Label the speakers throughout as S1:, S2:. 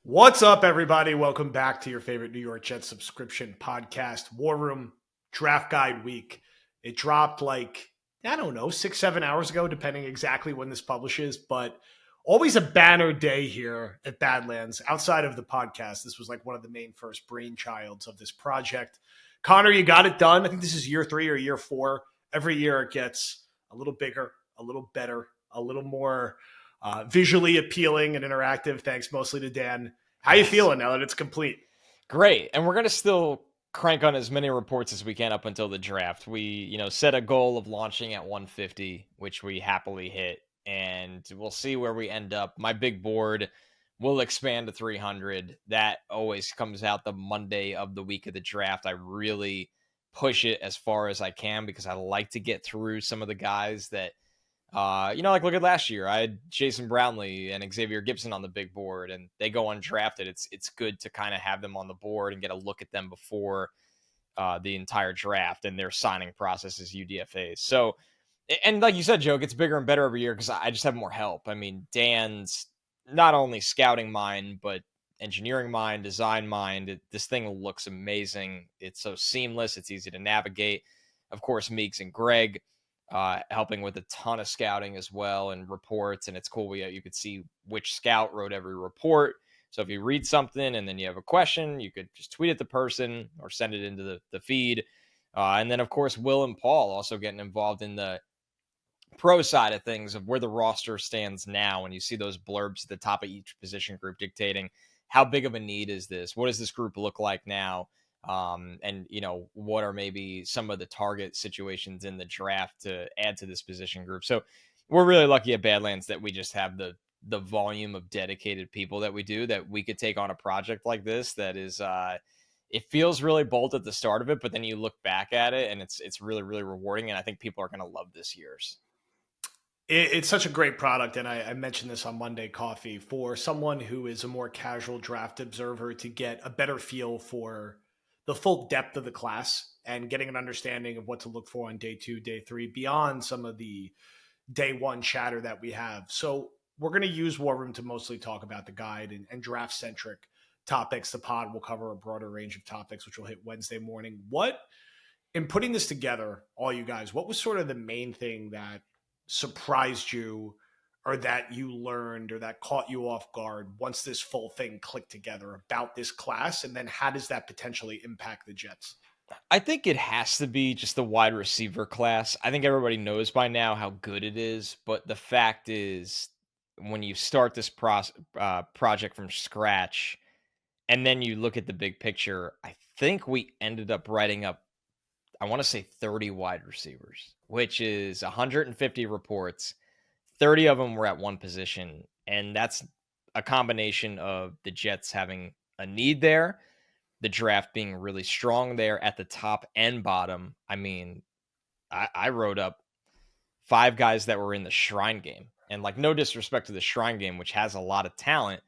S1: What's up, everybody? Welcome back to your favorite New York Jets subscription podcast, War Room Draft Guide Week. It dropped I don't know, 6, 7 hours ago, depending exactly when this publishes, but always a banner day here at Badlands. Outside of the podcast, this was like one of the main first brainchilds of this project. Connor, you got it done. I think this is year 3 or year 4. Every year it gets a little bigger, a little better, a little more visually appealing and interactive. Thanks mostly to Dan. How you
S2: Yes.
S1: feeling now that it's complete?
S2: Great. And we're going to still crank on as many reports as we can up until the draft. We, set a goal of launching at 150, which we happily hit, and we'll see where we end up. My big board will expand to 300. That always comes out the Monday of the week of the draft. I really push it as far as I can because I like to get through some of the guys that like look at last year. I had Jason Brownlee and Xavier Gibson on the big board, and they go undrafted. It's good to kind of have them on the board and get a look at them before the entire draft and their signing process as UDFAs. So, and like you said, Joe, it gets bigger and better every year because I just have more help. I mean, Dan's not only scouting mind, but engineering mind, design mind. This thing looks amazing. It's so seamless. It's easy to navigate. Of course, Meeks and Greg helping with a ton of scouting as well and reports. And it's cool. You could see which scout wrote every report. So if you read something and then you have a question, you could just tweet at the person or send it into the feed. And then, of course, Will and Paul also getting involved in the pro side of things of where the roster stands now. When you see those blurbs at the top of each position group dictating how big of a need is this? What does this group look like now? And what are maybe some of the target situations in the draft to add to this position group? So we're really lucky at Badlands that we just have the volume of dedicated people that we do, that we could take on a project like this that is it feels really bold at the start of it, but then you look back at it and it's really, really rewarding. And I think people are going to love this year's.
S1: It's such a great product, and I mentioned this on Monday Coffee. For someone who is a more casual draft observer to get a better feel for the full depth of the class and getting an understanding of what to look for on day 2, day 3, beyond some of the day 1 chatter that we have. So we're going to use War Room to mostly talk about the guide and draft centric topics. The pod will cover a broader range of topics, which will hit Wednesday morning. What, in putting this together, all you guys, what was sort of the main thing that surprised you or that you learned or that caught you off guard once this full thing clicked together about this class? And then how does that potentially impact the Jets?
S2: I think it has to be just the wide receiver class. I think everybody knows by now how good it is, but the fact is, when you start this project from scratch and then you look at the big picture, I think we ended up writing up, I want to say 30 wide receivers, which is 150 reports. 30 of them were at one position, and that's a combination of the Jets having a need there, the draft being really strong there at the top and bottom. I mean, I wrote up 5 guys that were in the Shrine Game. And like, no disrespect to the Shrine Game, which has a lot of talent,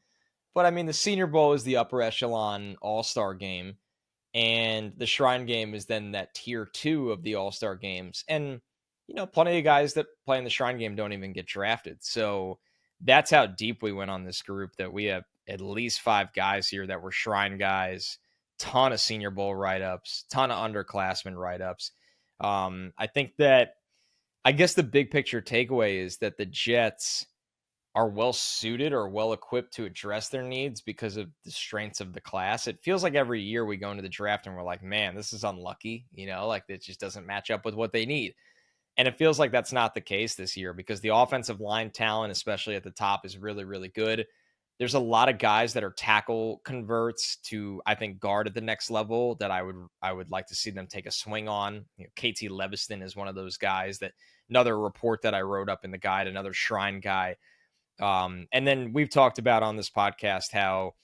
S2: but I mean, the Senior Bowl is the upper echelon All-Star game, and the Shrine Game is then that tier 2 of the All-Star games. And plenty of guys that play in the Shrine Game don't even get drafted. So that's how deep we went on this group, that we have at least 5 guys here that were Shrine guys, ton of Senior Bowl write-ups, ton of underclassmen write-ups. I think that, I guess the big picture takeaway is that the Jets are well suited or well equipped to address their needs because of the strengths of the class. It feels like every year we go into the draft and we're like, man, this is unlucky, like it just doesn't match up with what they need. And it feels like that's not the case this year because the offensive line talent, especially at the top, is really, really good. There's a lot of guys that are tackle converts to, I think, guard at the next level that I would like to see them take a swing on. KT Leviston is one of those guys, that another report that I wrote up in the guide, another Shrine guy. And then we've talked about on this podcast how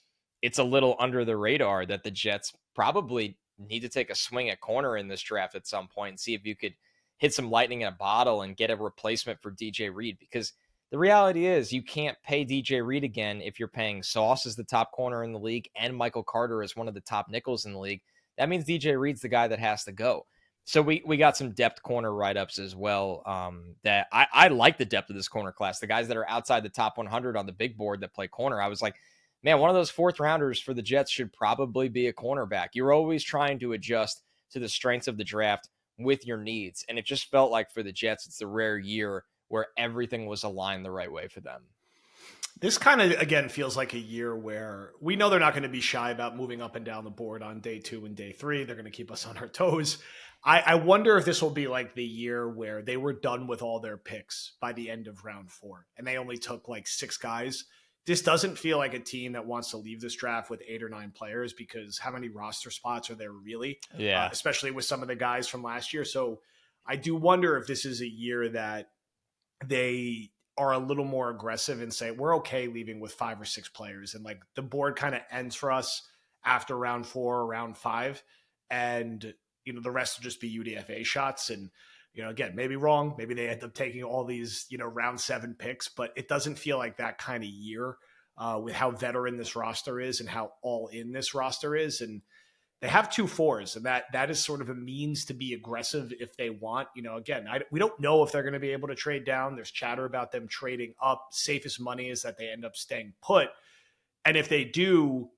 S2: it's a little under the radar that the Jets probably need to take a swing at corner in this draft at some point and see if you could hit some lightning in a bottle and get a replacement for DJ Reed, because the reality is you can't pay DJ Reed again if you're paying Sauce as the top corner in the league and Michael Carter as one of the top nickels in the league. That means DJ Reed's the guy that has to go. So we got some depth corner write-ups as well, that I like the depth of this corner class. The guys that are outside the top 100 on the big board that play corner, I was like, man, one of those fourth rounders for the Jets should probably be a cornerback. You're always trying to adjust to the strengths of the draft with your needs. And it just felt like for the Jets, it's the rare year where everything was aligned the right way for them.
S1: This kind of, again, feels like a year where we know they're not going to be shy about moving up and down the board on day 2 and day 3. They're going to keep us on our toes. I wonder if this will be like the year where they were done with all their picks by the end of round 4 and they only took like 6 guys. This doesn't feel like a team that wants to leave this draft with 8 or 9 players, because how many roster spots are there really?
S2: Yeah.
S1: Especially with some of the guys from last year. So I do wonder if this is a year that they are a little more aggressive and say, we're okay leaving with 5 or 6 players. And like the board kind of ends for us after round 4 or round 5. And, you know, the rest will just be UDFA shots. And, you know, again, maybe wrong. Maybe they end up taking all these, you know, round 7 picks, but it doesn't feel like that kind of year with how veteran this roster is and how all in this roster is. And they have 2 4s, and that is sort of a means to be aggressive if they want. You know, again, we don't know if they're going to be able to trade down. There's chatter about them trading up. Safest money is that they end up staying put. And if they do,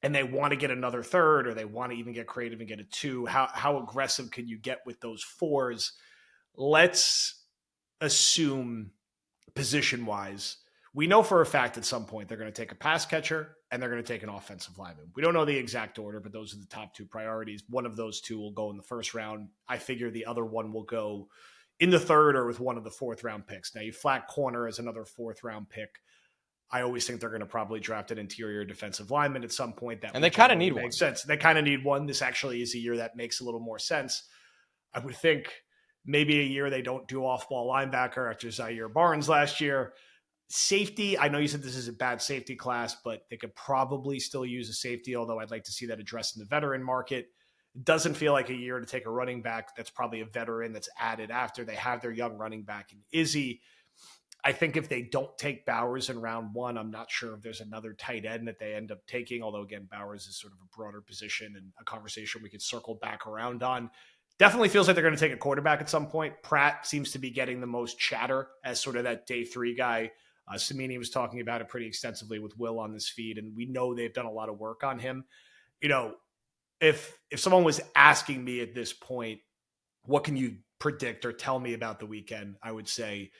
S1: and they want to get another third, or they want to even get creative and get a 2, how aggressive can you get with those 4s? Let's assume position-wise, we know for a fact at some point they're going to take a pass catcher and they're going to take an offensive lineman. We don't know the exact order, but those are the top 2 priorities. One of those 2 will go in the first round. I figure the other one will go in the 3rd or with one of the 4th round picks. Now, you flat corner as another 4th round pick. I always think they're going to probably draft an interior defensive lineman at some point. That,
S2: and they kind of need
S1: one.
S2: Makes
S1: sense. They kind of need one. This actually is a year that makes a little more sense. I would think maybe a year they don't do off-ball linebacker after Zaire Barnes last year. Safety, I know you said this is a bad safety class, but they could probably still use a safety, although I'd like to see that addressed in the veteran market. It doesn't feel like a year to take a running back that's probably a veteran that's added after they have their young running back in Izzy. I think if they don't take Bowers in round 1, I'm not sure if there's another tight end that they end up taking, although, again, Bowers is sort of a broader position and a conversation we could circle back around on. Definitely feels like they're going to take a quarterback at some point. Pratt seems to be getting the most chatter as sort of that day 3 guy. Samini was talking about it pretty extensively with Will on this feed, and we know they've done a lot of work on him. You know, if someone was asking me at this point, what can you predict or tell me about the weekend, I would say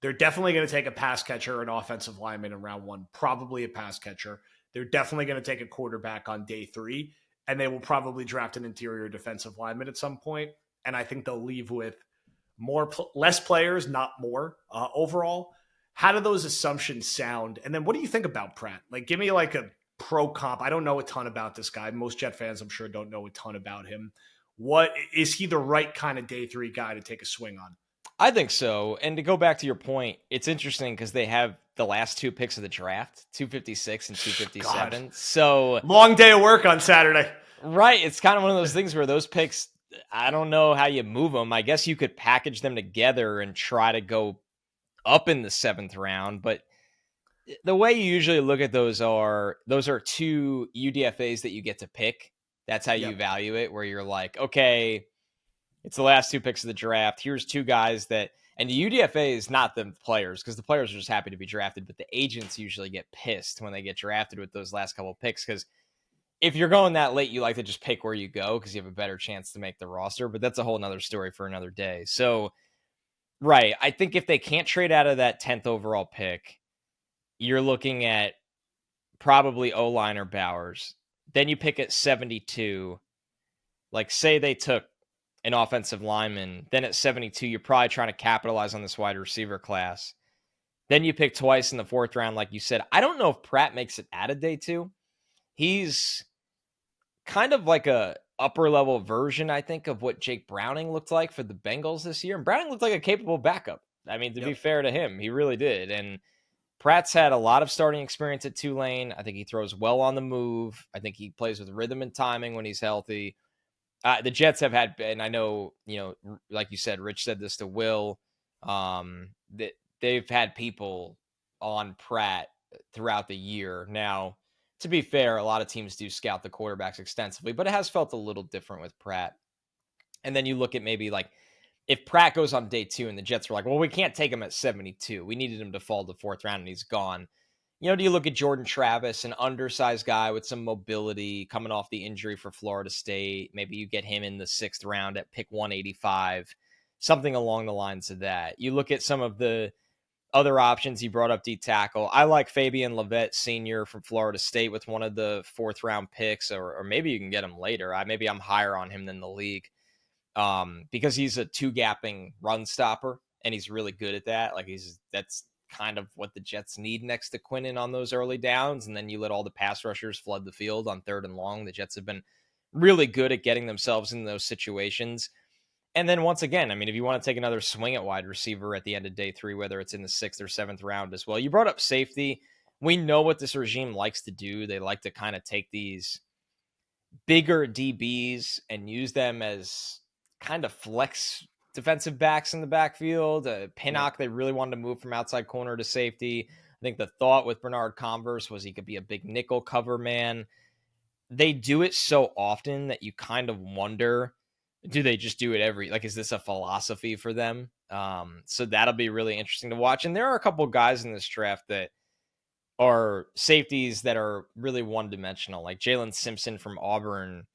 S1: they're definitely going to take a pass catcher, an offensive lineman in round 1, probably a pass catcher. They're definitely going to take a quarterback on day 3, and they will probably draft an interior defensive lineman at some point. And I think they'll leave with less players, not more overall. How do those assumptions sound? And then what do you think about Pratt? Like, give me like a pro comp. I don't know a ton about this guy. Most Jet fans, I'm sure, don't know a ton about him. What is he the right kind of day 3 guy to take a swing on?
S2: I think so. And to go back to your point, it's interesting because they have the last 2 picks of the draft, 256 and 257. God. So
S1: long day of work on Saturday.
S2: Right. It's kind of one of those things where those picks, I don't know how you move them. I guess you could package them together and try to go up in the 7th round, but the way you usually look at those are 2 UDFAs that you get to pick. That's how you value it, where you're like, okay, it's the last 2 picks of the draft. Here's 2 guys that, and the UDFA is not the players, because the players are just happy to be drafted, but the agents usually get pissed when they get drafted with those last couple of picks, because if you're going that late, you like to just pick where you go because you have a better chance to make the roster, but that's a whole nother story for another day. So, right, I think if they can't trade out of that 10th overall pick, you're looking at probably O-line or Bowers. Then you pick at 72. Like, say they took an offensive lineman. Then at 72, you're probably trying to capitalize on this wide receiver class. Then you pick twice in the 4th round, like you said. I don't know if Pratt makes it out of day 2. He's kind of like a upper level version, I think, of what Jake Browning looked like for the Bengals this year. And Browning looked like a capable backup. I mean, to be fair to him, he really did. And Pratt's had a lot of starting experience at Tulane. I think he throws well on the move. I think he plays with rhythm and timing when he's healthy. The Jets have had, and I know, like you said, Rich said this to Will, that they've had people on Pratt throughout the year. Now, to be fair, a lot of teams do scout the quarterbacks extensively, but it has felt a little different with Pratt. And then you look at maybe like if Pratt goes on day 2 and the Jets were like, well, we can't take him at 72. We needed him to fall to 4th round and he's gone. Do you look at Jordan Travis, an undersized guy with some mobility coming off the injury for Florida State? Maybe you get him in the 6th round at pick 185, something along the lines of that. You look at some of the other options you brought up, D tackle. I like Fabian Levet Sr. from Florida State with one of the 4th round picks, or maybe you can get him later. Maybe I'm higher on him than the league because he's a 2-gapping run stopper and he's really good at that. That's kind of what the Jets need next to Quinnen on those early downs. And then you let all the pass rushers flood the field on 3rd and long. The Jets have been really good at getting themselves in those situations. And then once again, if you want to take another swing at wide receiver at the end of day 3, whether it's in the 6th or 7th round as well, you brought up safety. We know what this regime likes to do. They like to kind of take these bigger DBs and use them as kind of flex defensive backs in the backfield. Pinnock, they really wanted to move from outside corner to safety. I think the thought with Bernard Converse was he could be a big nickel cover man. They do it so often that you kind of wonder, do they just do it is this a philosophy for them? So that'll be really interesting to watch. And there are a couple guys in this draft that are safeties that are really one-dimensional. Like Jalen Simpson from Auburn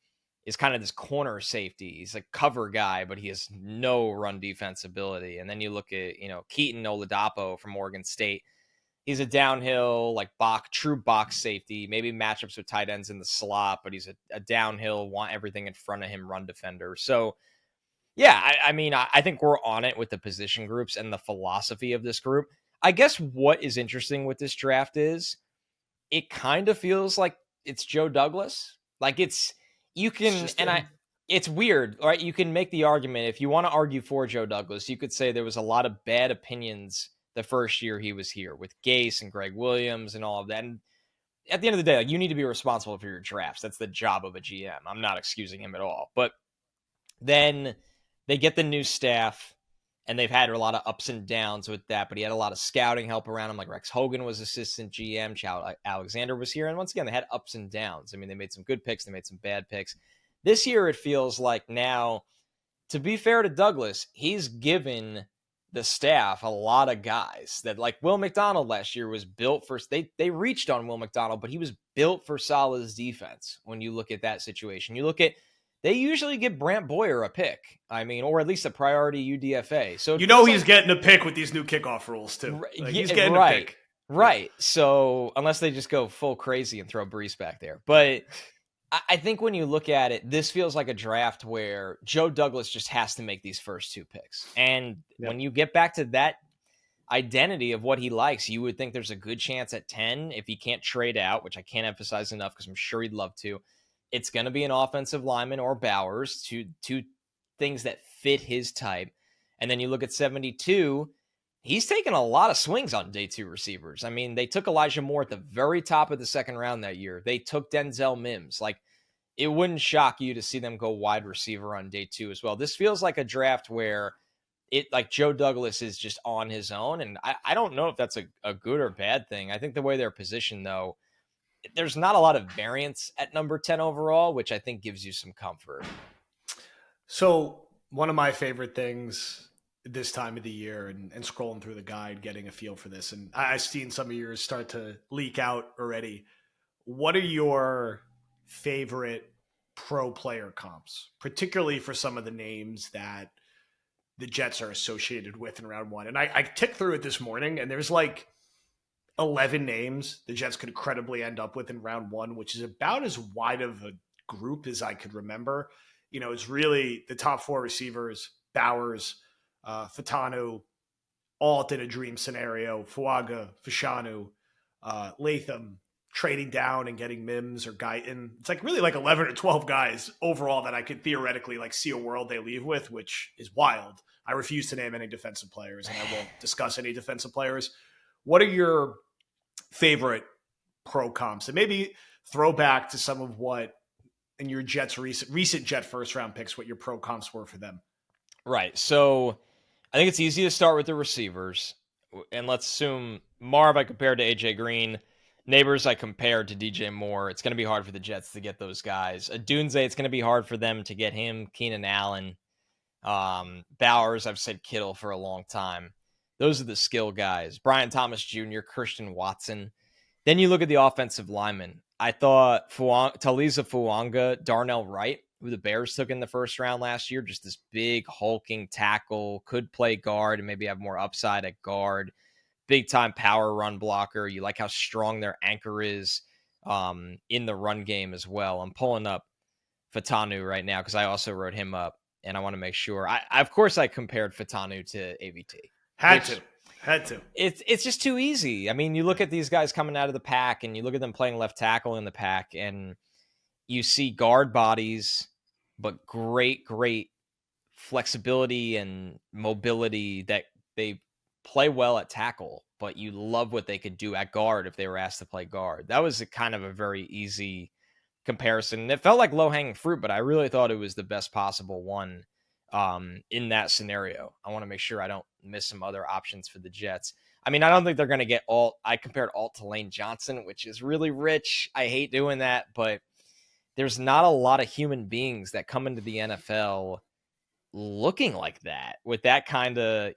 S2: is kind of this corner safety. He's a cover guy, but he has no run defense ability. And then you look at, Keaton Oladapo from Oregon State. He's a downhill, true box safety, maybe matchups with tight ends in the slot, but he's a downhill, want everything in front of him run defender. So, yeah, I think we're on it with the position groups and the philosophy of this group. I guess what is interesting with this draft is it kind of feels like it's Joe Douglas. It's weird, right? You can make the argument, if you want to argue for Joe Douglas, you could say there was a lot of bad opinions the first year he was here with Gase and Greg Williams and all of that. And at the end of the day, you need to be responsible for your drafts. That's the job of a GM. I'm not excusing him at all. But then they get the new staff, and they've had a lot of ups and downs with that, but he had a lot of scouting help around him. Like Rex Hogan was assistant GM, Chow Alexander was here. And once again, they had ups and downs. They made some good picks. They made some bad picks. This year, it feels like now, to be fair to Douglas, he's given the staff a lot of guys that, like Will McDonald last year, was built for, they reached on Will McDonald, but he was built for Saleh's defense. When you look at that situation, you look at, they usually give Brant Boyer a pick. Or at least a priority UDFA. So
S1: he's getting a pick with these new kickoff rules too. He's getting a pick.
S2: Right. So unless they just go full crazy and throw Brees back there. But I think when you look at it, this feels like a draft where Joe Douglas just has to make these first 2 picks. And when you get back to that identity of what he likes, you would think there's a good chance at 10, if he can't trade out, which I can't emphasize enough because I'm sure he'd love to, it's going to be an offensive lineman or Bowers, two things that fit his type. And then you look at 72, he's taken a lot of swings on day 2 receivers. They took Elijah Moore at the very top of the 2nd round that year. They took Denzel Mims. It wouldn't shock you to see them go wide receiver on day 2 as well. This feels like a draft where Joe Douglas is just on his own. And I don't know if that's a good or bad thing. I think the way they're positioned, though, there's not a lot of variance at number 10 overall, which I think gives you some comfort.
S1: So one of my favorite things this time of the year and scrolling through the guide, getting a feel for this, and I've seen some of yours start to leak out already. What are your favorite pro player comps, particularly for some of the names that the Jets are associated with in round 1? And I ticked through it this morning, and there's 11 names the Jets could credibly end up with in round 1, which is about as wide of a group as I could remember. It's really the top 4 receivers: Bowers, Fatanu, Alt in a dream scenario, Fuaga, Fashanu, Latham, trading down and getting Mims or Guyton. It's really 11 or 12 guys overall that I could theoretically see a world they leave with, which is wild. I refuse to name any defensive players, and I won't discuss any defensive players. What are your favorite pro comps? And maybe throw back to some of what in your Jets recent Jet first round picks, what your pro comps were for them.
S2: Right. So I think it's easy to start with the receivers. And let's assume Marv I compared to AJ Green. Neighbors I compared to DJ Moore. It's going to be hard for the Jets to get those guys. Adunze, it's going to be hard for them to get him. Keenan Allen. Bowers, I've said Kittle for a long time. Those are the skill guys. Brian Thomas Jr., Christian Watson. Then you look at the offensive linemen. I thought Taliza Fuanga, Darnell Wright, who the Bears took in the first round last year, just this big hulking tackle, could play guard and maybe have more upside at guard. Big time power run blocker. You like how strong their anchor is in the run game as well. I'm pulling up Fatanu right now because I also wrote him up, and I want to make sure. Of course, I compared Fatanu to AVT,
S1: Had to,
S2: which
S1: had to.
S2: it's just too easy. I mean, you look at these guys coming out of the pack, and you look at them playing left tackle in the pack, and you see guard bodies, but great flexibility and mobility that they play well at tackle, but you love what they could do at guard if they were asked to play guard. That was a kind of a very easy comparison. It felt like low-hanging fruit, but I really thought it was the best possible one in that scenario. I want to make sure I don't miss some other options for the Jets. I mean, I don't think they're going to get Alt. I compared Alt to Lane Johnson, which is really rich. I hate doing that, but there's not a lot of human beings that come into the NFL looking like that with that kind of,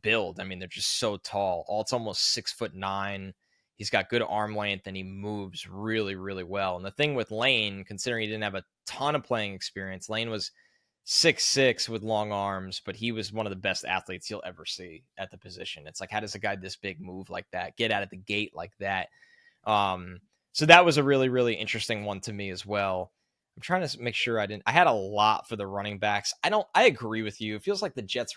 S2: build. I mean, they're just so tall. Alt's almost 6'9". He's got good arm length and he moves really, really well. And the thing with Lane, considering he didn't have a ton of playing experience, Lane was 6'6" with long arms, but he was one of the best athletes you'll ever see at the position. It's like, how does a guy this big move like that, get out of the gate like that? So that was a really, really interesting one to me as well. I'm trying to make sure I had a lot for the running backs. I agree with you. It feels like the Jets,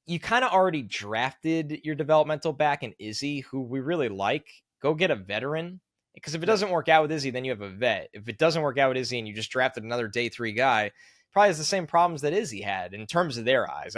S2: you kind of already drafted your developmental back in Izzy, who we really like. Go get a veteran. Because if it doesn't work out with Izzy, then you have a vet. If it doesn't work out with Izzy and you just drafted another day 3 guy, probably has the same problems that Izzy had in terms of their eyes.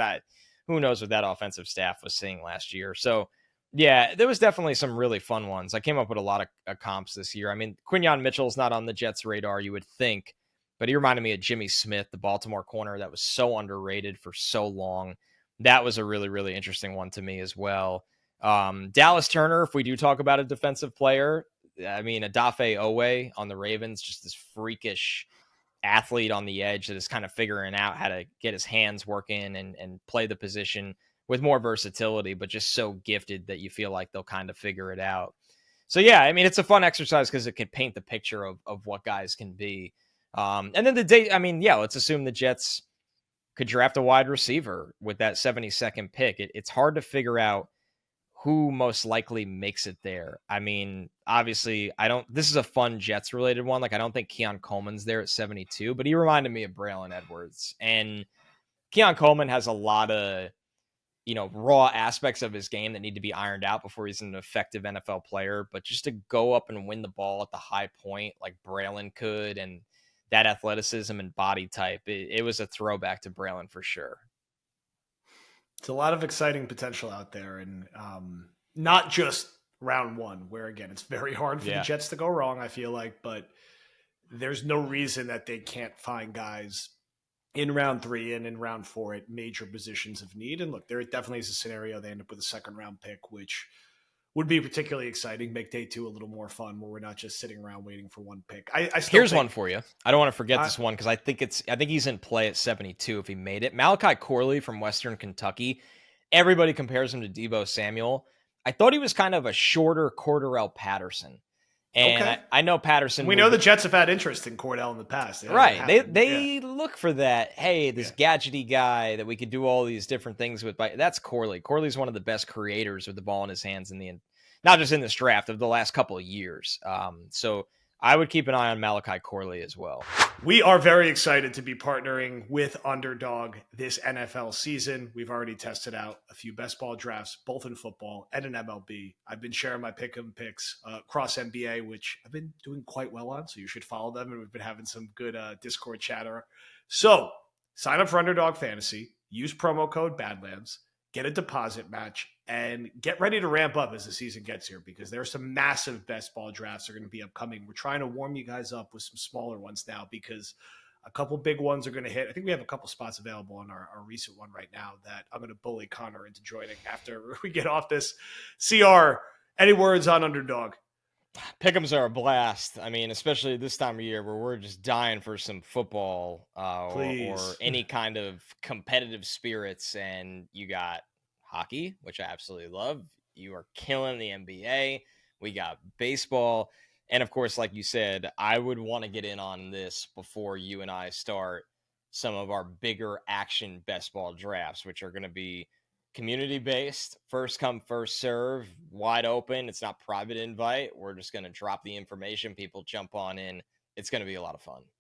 S2: Who knows what that offensive staff was seeing last year. So, yeah, there was definitely some really fun ones. I came up with a lot of comps this year. I mean, Quinyon Mitchell's not on the Jets' radar, you would think, but he reminded me of Jimmy Smith, the Baltimore corner that was so underrated for so long. That was a really, really interesting one to me as well. Dallas Turner, if we do talk about a defensive player, I mean, Adafe Owe on the Ravens, just this freakish athlete on the edge that is kind of figuring out how to get his hands working and play the position with more versatility, but just so gifted that you feel like they'll kind of figure it out. So, yeah, I mean, it's a fun exercise because it can paint the picture of what guys can be. And then let's assume the Jets could draft a wide receiver with that 72nd pick. It's hard to figure out who most likely makes it there. I mean, obviously, this is a fun Jets related one. Like, I don't think Keon Coleman's there at 72, but he reminded me of Braylon Edwards. And Keon Coleman has a lot of, raw aspects of his game that need to be ironed out before he's an effective NFL player. But just to go up and win the ball at the high point like Braylon could, and that athleticism and body type, it was a throwback to Braylon for sure.
S1: It's a lot of exciting potential out there, and not just round one, where again it's very hard for the Jets to go wrong, I feel like, but there's no reason that they can't find guys in round 3 and in round 4 at major positions of need. And look, there definitely is a scenario they end up with a second round pick, which would be particularly exciting, make day 2 a little more fun, where we're not just sitting around waiting for one pick.
S2: Here's one for you. I don't want to forget this one because I think he's in play at 72 if he made it. Malachi Corley from Western Kentucky. Everybody compares him to Deebo Samuel. I thought he was kind of a shorter Cordarrelle Patterson. And I know Patterson.
S1: We know the Jets have had interest in Cordell in the past.
S2: Right. They look for that. Hey, this gadgety guy that we could do all these different things with. That's Corley. Corley's one of the best creators with the ball in his hands not just in this draft, of the last couple of years. So I would keep an eye on Malachi Corley as well.
S1: We are very excited to be partnering with Underdog this NFL season. We've already tested out a few best ball drafts, both in football and in MLB. I've been sharing my pick'em picks across NBA, which I've been doing quite well on, so you should follow them. And we've been having some good Discord chatter. So sign up for Underdog Fantasy, use promo code Badlands, get a deposit match, and get ready to ramp up as the season gets here, because there are some massive best ball drafts that are going to be upcoming. We're trying to warm you guys up with some smaller ones now, because a couple big ones are going to hit. I think we have a couple spots available on our recent one right now that I'm going to bully Connor into joining after we get off this. CR, any words on Underdog?
S2: Pick'ems are a blast. I mean, especially this time of year where we're just dying for some football or any kind of competitive spirits. And you got hockey, which I absolutely love. You are killing the NBA. We got baseball. And of course, like you said, I would want to get in on this before you and I start some of our bigger action best ball drafts, which are going to be community based, first come, first serve, wide open. It's not private invite. We're just going to drop the information. People jump on in. It's going to be a lot of fun.